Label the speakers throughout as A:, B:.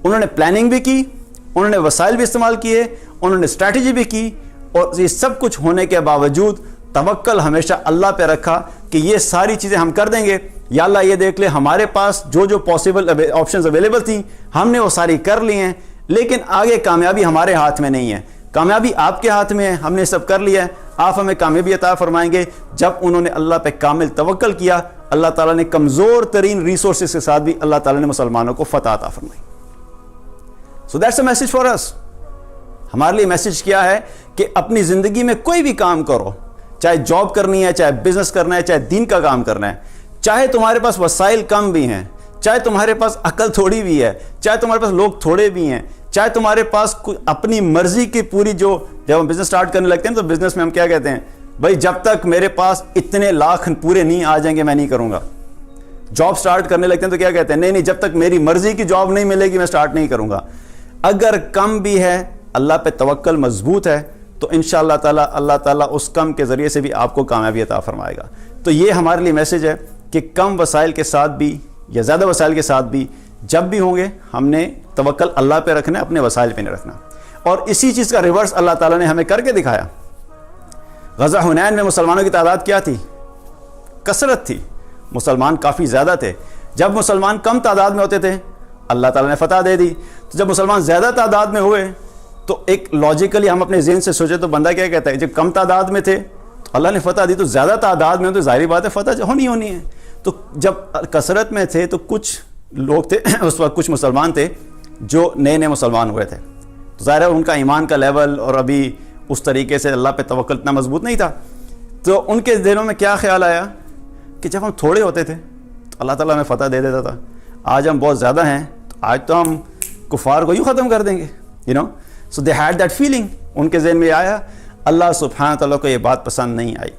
A: انہوں نے پلاننگ بھی کی, انہوں نے وسائل بھی استعمال کیے, انہوں نے اسٹریٹجی بھی کی, اور یہ سب کچھ ہونے کے باوجود توکل ہمیشہ اللہ پہ رکھا کہ یہ ساری چیزیں ہم کر دیں گے. یا اللہ یہ دیکھ لے ہمارے پاس جو پاسبل آپشنز اویلیبل تھیں ہم نے وہ ساری کر لی ہیں, لیکن آگے کامیابی ہمارے ہاتھ میں نہیں ہے, کامیابی آپ کے ہاتھ میں ہے, ہم نے سب کر لیا ہے, آپ ہمیں کامیابی عطا فرمائیں گے. جب انہوں نے اللہ پہ کامل توکل کیا, اللہ تعالیٰ نے کمزور ترین ریسورسز کے ساتھ بھی اللہ تعالیٰ نے مسلمانوں کو فتح عطا فرمائی. So that's a message for us. ہمارے لیے میسج کیا ہے کہ اپنی زندگی میں کوئی بھی کام کرو, چاہے جاب کرنی ہے, چاہے بزنس کرنا ہے, چاہے دین کا کام کرنا ہے, چاہے تمہارے پاس وسائل کم بھی ہیں, چاہے تمہارے پاس عقل تھوڑی بھی ہے, چاہے تمہارے پاس لوگ تھوڑے بھی ہیں, چاہے تمہارے پاس اپنی مرضی کی پوری جب ہم بزنس سٹارٹ کرنے لگتے ہیں تو بزنس میں ہم کیا کہتے ہیں, بھائی جب تک میرے پاس اتنے لاکھ پورے نہیں آ جائیں گے میں نہیں کروں گا. جاب سٹارٹ کرنے لگتے ہیں تو کیا کہتے ہیں, نہیں جب تک میری مرضی کی جاب نہیں ملے گی میں سٹارٹ نہیں کروں گا. اگر کم بھی ہے, اللہ پہ توکل مضبوط ہے, تو انشاءاللہ تعالی اللہ تعالیٰ اس کم کے ذریعے سے بھی آپ کو کامیابی عطا فرمائے گا. تو یہ ہمارے لیے میسج ہے کہ کم وسائل کے ساتھ بھی یا زیادہ وسائل کے ساتھ بھی جب بھی ہوں گے ہم نے توکل اللہ پہ رکھنا ہے, اپنے وسائل پہ نہیں رکھنا. اور اسی چیز کا ریورس اللہ تعالیٰ نے ہمیں کر کے دکھایا. غزوہ حنین میں مسلمانوں کی تعداد کیا تھی؟ کثرت تھی, مسلمان کافی زیادہ تھے. جب مسلمان کم تعداد میں ہوتے تھے اللہ تعالیٰ نے فتح دے دی. تو جب مسلمان زیادہ تعداد میں ہوئے تو ایک لاجیکلی ہم اپنے ذہن سے سوچے تو بندہ کیا کہتا ہے, جب کم تعداد میں تھے تو اللہ نے فتح دی, تو زیادہ تعداد میں ہو تو ظاہری بات ہے فتح ہونی ہے. تو جب کثرت میں تھے تو کچھ لوگ تھے اس وقت, کچھ مسلمان تھے جو نئے مسلمان ہوئے تھے, تو ظاہر ہے ان کا ایمان کا لیول اور ابھی اس طریقے سے اللہ پہ توکل اتنا مضبوط نہیں تھا. تو ان کے دلوں میں کیا خیال آیا کہ جب ہم تھوڑے ہوتے تھے تو اللہ تعالیٰ ہمیں فتح دے دیتا تھا, آج ہم بہت زیادہ ہیں تو آج تو ہم کفار کو یوں ختم کر دیں گے, So they had that feeling. ان کے ذہن میں آیا. اللہ سبحانہ تعالیٰ کو یہ بات پسند نہیں آئی,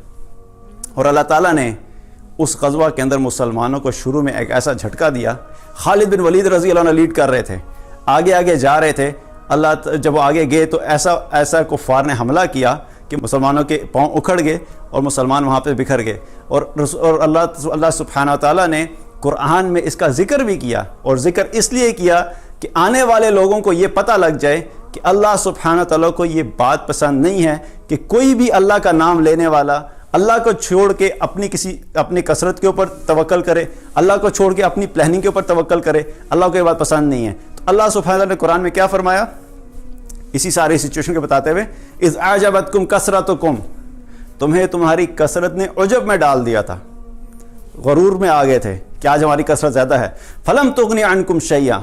A: اور اللہ تعالیٰ نے اس غزوہ کے اندر مسلمانوں کو شروع میں ایک ایسا جھٹکا دیا. خالد بن ولید رضی اللہ عنہ لیڈ کر رہے تھے, آگے جا رہے تھے. اللہ جب وہ آگے گئے تو ایسا کفار نے حملہ کیا کہ مسلمانوں کے پاؤں اکھڑ گئے اور مسلمان وہاں پہ بکھر گئے. اور اللہ سبحانہ تعالیٰ نے قرآن میں اس کا ذکر بھی کیا, اور ذکر اس لیے کیا کہ آنے والے لوگوں کو یہ پتہ لگ جائے کہ اللہ سبحانہ تعالیٰ کو یہ بات پسند نہیں ہے کہ کوئی بھی اللہ کا نام لینے والا اللہ کو چھوڑ کے اپنی کثرت کے اوپر توکل کرے, اللہ کو چھوڑ کے اپنی پلاننگ کے اوپر توکل کرے. اللہ کو یہ بات پسند نہیں ہے. تو اللہ سبحانہ تعالیٰ نے قرآن میں کیا فرمایا, اسی سارے سچویشن کو بتاتے ہوئے, اذ اعجبتکم کثرتکم, تمہیں تمہاری کثرت نے عجب میں ڈال دیا تھا, غرور میں آ گئے تھے کہ آج ہماری کثرت زیادہ ہے. فلم تغنی عنکم شیئا,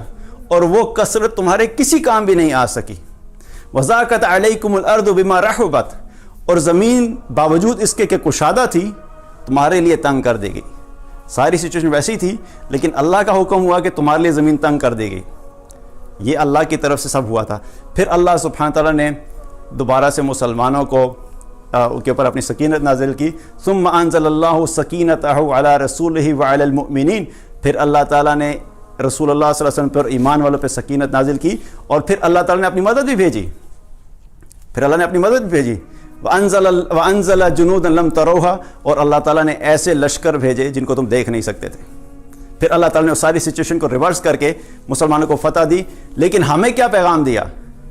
A: اور وہ کثرت تمہارے کسی کام بھی نہیں آ سکی. وضاقت علیکم الارض بما رحبت, اور زمین باوجود اس کے کہ کشادہ تھی تمہارے لیے تنگ کر دے گئی. ساری سچویشن ویسی تھی لیکن اللہ کا حکم ہوا کہ تمہارے لیے زمین تنگ کر دے گئی. یہ اللہ کی طرف سے سب ہوا تھا. پھر اللہ سبحانہ تعالیٰ نے دوبارہ سے مسلمانوں کو کے اوپر اپنی سکینت نازل کی. ثم انزل اللہ سکینتہ علی رسولہ وعلی المؤمنین, پھر اللہ تعالیٰ نے رسول اللہ صلی اللہ علیہ وسلم پر ایمان والوں پہ سکینت نازل کی, اور پھر اللہ تعالیٰ نے اپنی مدد بھی بھیجی. وَأَنزَلَ جُنُودًا لَمْ تَرَوْهَا, اور اللہ تعالیٰ نے ایسے لشکر بھیجے جن کو تم دیکھ نہیں سکتے تھے. پھر اللہ تعالیٰ نے اس ساری سچویشن کو ریورس کر کے مسلمانوں کو فتح دی. لیکن ہمیں کیا پیغام دیا,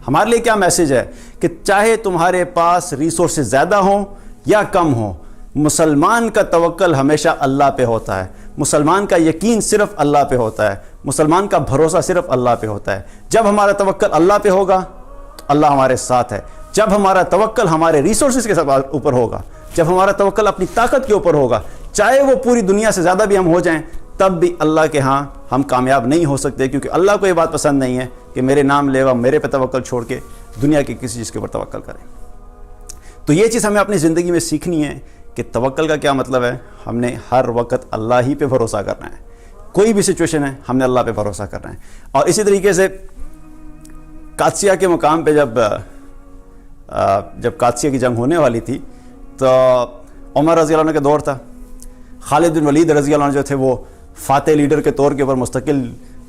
A: ہمارے لیے کیا میسج ہے کہ چاہے تمہارے پاس ریسورسز زیادہ ہوں یا کم ہوں, مسلمان کا توکل ہمیشہ اللہ پہ ہوتا ہے, مسلمان کا یقین صرف اللہ پہ ہوتا ہے, مسلمان کا بھروسہ صرف اللہ پہ ہوتا ہے. جب ہمارا توکل اللہ پہ ہوگا تو اللہ ہمارے ساتھ ہے. جب ہمارا توکل ہمارے ریسورسز کے اوپر ہوگا, جب ہمارا توکل اپنی طاقت کے اوپر ہوگا, چاہے وہ پوری دنیا سے زیادہ بھی ہم ہو جائیں, تب بھی اللہ کے ہاں ہم کامیاب نہیں ہو سکتے, کیونکہ اللہ کو یہ بات پسند نہیں ہے کہ میرے نام لیوا میرے پہ توکل چھوڑ کے دنیا کی کسی چیز کے اوپر توکل کریں. تو یہ چیز ہمیں اپنی زندگی میں سیکھنی ہے کہ توکل کا کیا مطلب ہے. ہم نے ہر وقت اللہ ہی پہ بھروسہ کرنا ہے, کوئی بھی سچویشن ہے ہم نے اللہ پہ بھروسہ کرنا ہے. اور اسی طریقے سے قادسیہ کے مقام پہ جب قادسیہ کی جنگ ہونے والی تھی تو عمر رضی اللہ عنہ کا دور تھا. خالد بن ولید رضی اللہ عنہ جو تھے وہ فاتح لیڈر کے طور کے اوپر مستقل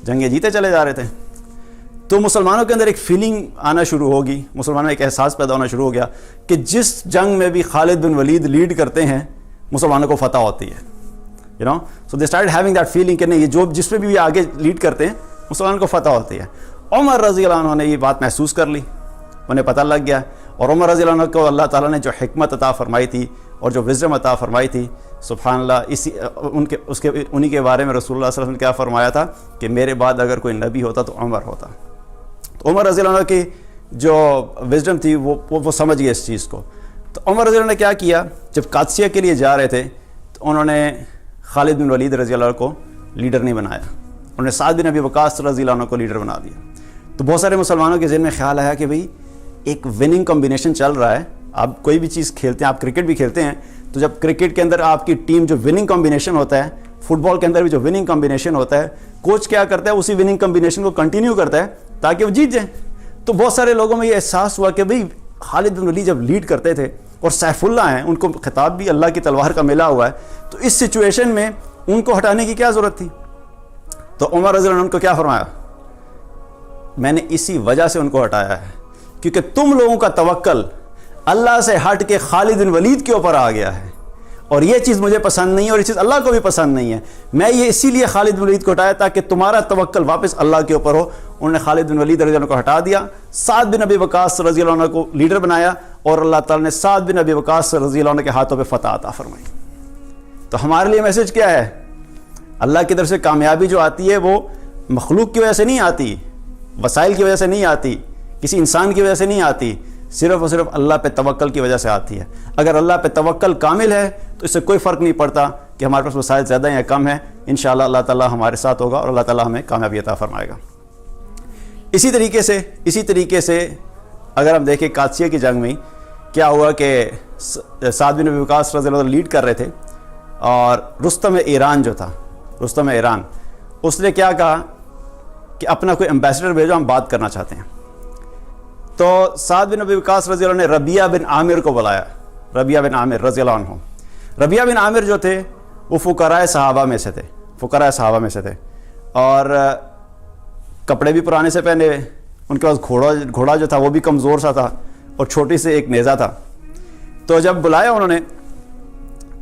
A: جنگیں جیتے چلے جا رہے تھے. تو مسلمانوں کے اندر ایک فیلنگ آنا شروع ہوگی, مسلمانوں میں ایک احساس پیدا ہونا شروع ہو گیا کہ جس جنگ میں بھی خالد بن ولید لیڈ کرتے ہیں مسلمانوں کو فتح ہوتی ہے. So they start having that feeling کہ نہیں, یہ جو جس میں بھی آگے لیڈ کرتے ہیں مسلمانوں کو فتح ہوتی ہے. عمر رضی اللہ عنہ نے یہ بات محسوس کر لی, انہیں پتہ لگ گیا, اور عمر رضی اللہ عنہ کو اللہ تعالیٰ نے جو حکمت عطا فرمائی تھی اور جو وزڈم عطا فرمائی تھی, سبحان اللہ, انہی کے بارے میں رسول اللہ صلی اللہ علیہ وسلم نے کیا فرمایا تھا کہ میرے بعد اگر کوئی نبی ہوتا تو عمر ہوتا. تو عمر رضی اللہ عنہ کی جو وزڈم تھی وہ سمجھ گئے اس چیز کو. تو عمر رضی اللہ عنہ نے کیا کیا, جب قادسیہ کے لیے جا رہے تھے تو انہوں نے خالد بن ولید رضی اللہ عنہ کو لیڈر نہیں بنایا, انہوں نے سعد بن ابی وقاص رضی اللہ عنہ کو لیڈر بنا دیا. تو بہت سارے مسلمانوں کے ذہن میں خیال آیا کہ بھئی ایک وننگ کمبینیشن چل رہا ہے, آپ کوئی بھی چیز کھیلتے ہیں, آپ کرکٹ بھی کھیلتے ہیں, تو جب کرکٹ کے اندر آپ کی ٹیم جو وننگ کمبینیشن ہوتا ہے, فٹ بال کے اندر بھی جو وننگ کمبینیشن ہوتا ہے, کوچ کیا کرتا ہے اسی وننگ کمبینیشن کو کنٹینیو کرتا ہے تاکہ وہ جیت جائیں. تو بہت سارے لوگوں میں یہ احساس ہوا کہ بھئی خالد بن ولید جب لیڈ کرتے تھے اور سیف اللہ ہیں, ان کو خطاب بھی اللہ کی تلوار کا ملا ہوا ہے, تو اس سچویشن میں ان کو ہٹانے کی کیا ضرورت تھی. تو عمر رضی اللہ عنہ کو کیا فرمایا, میں نے اسی وجہ سے ان کو ہٹایا ہے کیونکہ تم لوگوں کا توکل اللہ سے ہٹ کے خالد بن ولید کے اوپر آ گیا ہے, اور یہ چیز مجھے پسند نہیں ہے اور یہ چیز اللہ کو بھی پسند نہیں ہے. میں یہ اسی لیے خالد بن ولید کو ہٹایا تاکہ تمہارا توکل واپس اللہ کے اوپر ہو. انہوں نے خالد بن ولید رضی اللہ عنہ کو ہٹا دیا, سعد بن ابی وقاص رضی اللہ عنہ کو لیڈر بنایا, اور اللہ تعالیٰ نے سعد بن ابی وقاص رضی اللہ عنہ کے ہاتھوں پہ فتح عطا فرمائی. تو ہمارے لیے میسج کیا ہے, اللہ کی طرف سے کامیابی جو آتی ہے وہ مخلوق کی وجہ سے نہیں آتی, وسائل کی وجہ سے نہیں آتی, کسی انسان کی وجہ سے نہیں آتی, صرف اور صرف اللہ پہ توکل کی وجہ سے آتی ہے. اگر اللہ پہ توکل کامل ہے تو اس سے کوئی فرق نہیں پڑتا کہ ہمارے پاس وسائل زیادہ ہیں یا کم ہیں, انشاءاللہ اللہ تعالیٰ ہمارے ساتھ ہوگا اور اللہ تعالیٰ ہمیں کامیابی عطا فرمائے گا. اسی طریقے سے اگر ہم دیکھیں قادسیہ کی جنگ میں کیا ہوا کہ سعد بن ابی وقاص رضی اللہ عنہ لیڈ کر رہے تھے, اور رستم ایران جو تھا, رستم ایران, اس نے کیا کہا کہ اپنا کوئی ایمبیسڈر بھیجو, ہم بات کرنا چاہتے ہیں. تو سعد بن ابی وقاص رضی اللہ عنہ نے ربیعہ بن عامر کو بلایا, ربیعہ بن عامر رضی اللہ عنہ. ربیعہ بن عامر جو تھے وہ فقراء صحابہ میں سے تھے, اور کپڑے بھی پرانے سے پہنے ہوئے, ان کے پاس گھوڑا جو تھا وہ بھی کمزور سا تھا, اور چھوٹی سے ایک نیزہ تھا. تو جب بلایا انہوں نے,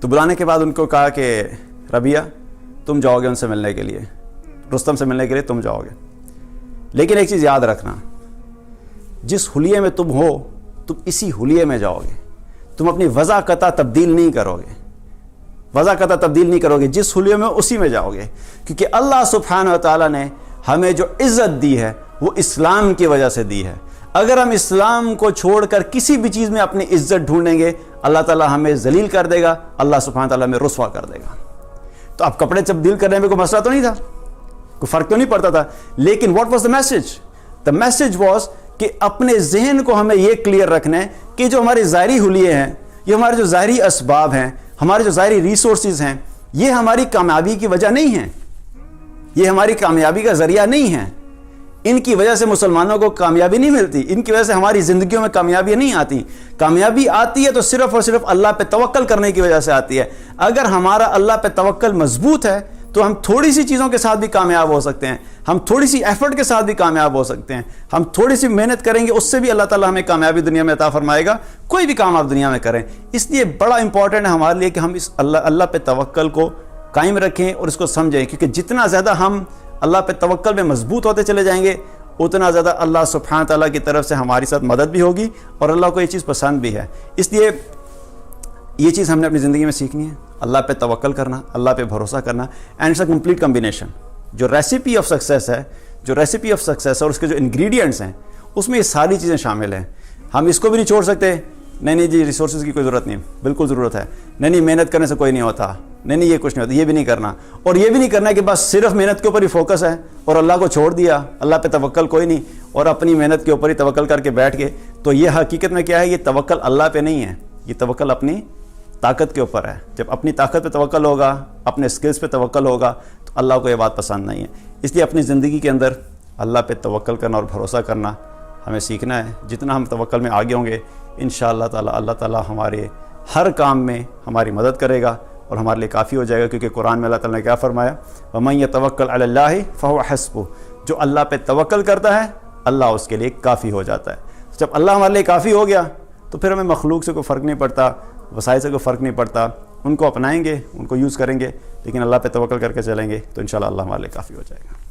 A: تو بلانے کے بعد ان کو کہا کہ ربیعہ تم جاؤ گے ان سے ملنے کے لیے, رستم سے ملنے کے لیے تم جاؤ گے, لیکن ایک چیز یاد رکھنا, جس حلیے میں تم ہو تم اسی حلیے میں جاؤ گے, تم اپنی وضع قطع تبدیل نہیں کرو گے, جس حلیے میں اسی میں جاؤ گے. کیونکہ اللہ سبحانہ و تعالیٰ نے ہمیں جو عزت دی ہے وہ اسلام کی وجہ سے دی ہے. اگر ہم اسلام کو چھوڑ کر کسی بھی چیز میں اپنی عزت ڈھونڈیں گے, اللہ تعالیٰ ہمیں ذلیل کر دے گا, اللہ سبحانہ و تعالیٰ ہمیں رسوا کر دے گا. تو اب کپڑے تبدیل کرنے میں کوئی مسئلہ تو نہیں تھا, کوئی فرق تو نہیں پڑتا تھا, لیکن what was the message? The message was کہ اپنے ذہن کو ہمیں یہ کلیئر رکھنا ہے کہ جو ہمارے ظاہری حلیے ہیں, یہ ہمارے جو ظاہری اسباب ہیں, ہمارے جو ظاہری ریسورسز ہیں, یہ ہماری کامیابی کی وجہ نہیں ہیں, یہ ہماری کامیابی کا ذریعہ نہیں ہیں. ان کی وجہ سے مسلمانوں کو کامیابی نہیں ملتی, ان کی وجہ سے ہماری زندگیوں میں کامیابی نہیں آتی. کامیابی آتی ہے تو صرف اور صرف اللہ پہ توکل کرنے کی وجہ سے آتی ہے. اگر ہمارا اللہ پہ توکل مضبوط ہے تو ہم تھوڑی سی چیزوں کے ساتھ بھی کامیاب ہو سکتے ہیں, ہم تھوڑی سی ایفرٹ کے ساتھ بھی کامیاب ہو سکتے ہیں, ہم تھوڑی سی محنت کریں گے اس سے بھی اللہ تعالیٰ ہمیں کامیابی دنیا میں عطا فرمائے گا. کوئی بھی کام آپ دنیا میں کریں, اس لیے بڑا امپورٹنٹ ہے ہمارے لیے کہ ہم اس اللہ پہ توکل کو قائم رکھیں اور اس کو سمجھیں, کیونکہ جتنا زیادہ ہم اللہ پہ توکل میں مضبوط ہوتے چلے جائیں گے اتنا زیادہ اللہ سبحانہ تعالیٰ کی طرف سے ہماری ساتھ مدد بھی ہوگی, اور اللہ کو یہ چیز پسند بھی ہے. اس لیے یہ چیز ہم نے اپنی زندگی میں سیکھنی ہے, اللہ پہ توکل کرنا, اللہ پہ بھروسہ کرنا. And it's a complete combination. جو ریسیپی آف سکسیس ہے اور اس کے جو انگریڈینٹس ہیں اس میں یہ ساری چیزیں شامل ہیں. ہم اس کو بھی نہیں چھوڑ سکتے, نہیں جی ریسورسز کی کوئی ضرورت نہیں, بالکل ضرورت ہے, نہیں محنت کرنے سے کوئی نہیں ہوتا, نہیں یہ کچھ نہیں ہوتا, یہ بھی نہیں کرنا. اور یہ بھی نہیں کرنا کہ بس صرف محنت کے اوپر ہی فوکس ہے اور اللہ کو چھوڑ دیا, اللہ پہ توکل کوئی نہیں, اور اپنی محنت کے اوپر ہی توکل کر کے بیٹھ گئے. تو یہ حقیقت میں کیا ہے, یہ توکل اللہ پہ نہیں ہے, یہ توکل اپنی طاقت کے اوپر ہے. جب اپنی طاقت پہ توکل ہوگا, اپنے سکلز پہ توکل ہوگا, تو اللہ کو یہ بات پسند نہیں ہے. اس لیے اپنی زندگی کے اندر اللہ پہ توکل کرنا اور بھروسہ کرنا ہمیں سیکھنا ہے. جتنا ہم توکل میں آگے ہوں گے انشاءاللہ تعالی اللہ تعالیٰ ہمارے ہر کام میں ہماری مدد کرے گا اور ہمارے لیے کافی ہو جائے گا. کیونکہ قرآن میں اللہ تعالیٰ نے کیا فرمایا, وَمَن يَتَوَكَّلْ عَلَى اللَّهِ فَهُوَ حَسْبُهُ, جو اللہ پہ توکل کرتا ہے اللہ اس کے لیے کافی ہو جاتا ہے. جب اللہ ہمارے لیے کافی ہو گیا تو پھر ہمیں مخلوق سے کوئی فرق نہیں پڑتا, وسائل سے کوئی فرق نہیں پڑتا. ان کو اپنائیں گے, ان کو یوز کریں گے, لیکن اللہ پہ توکل کر کے چلیں گے تو انشاءاللہ اللہ ہمارے لیے کافی ہو جائے گا.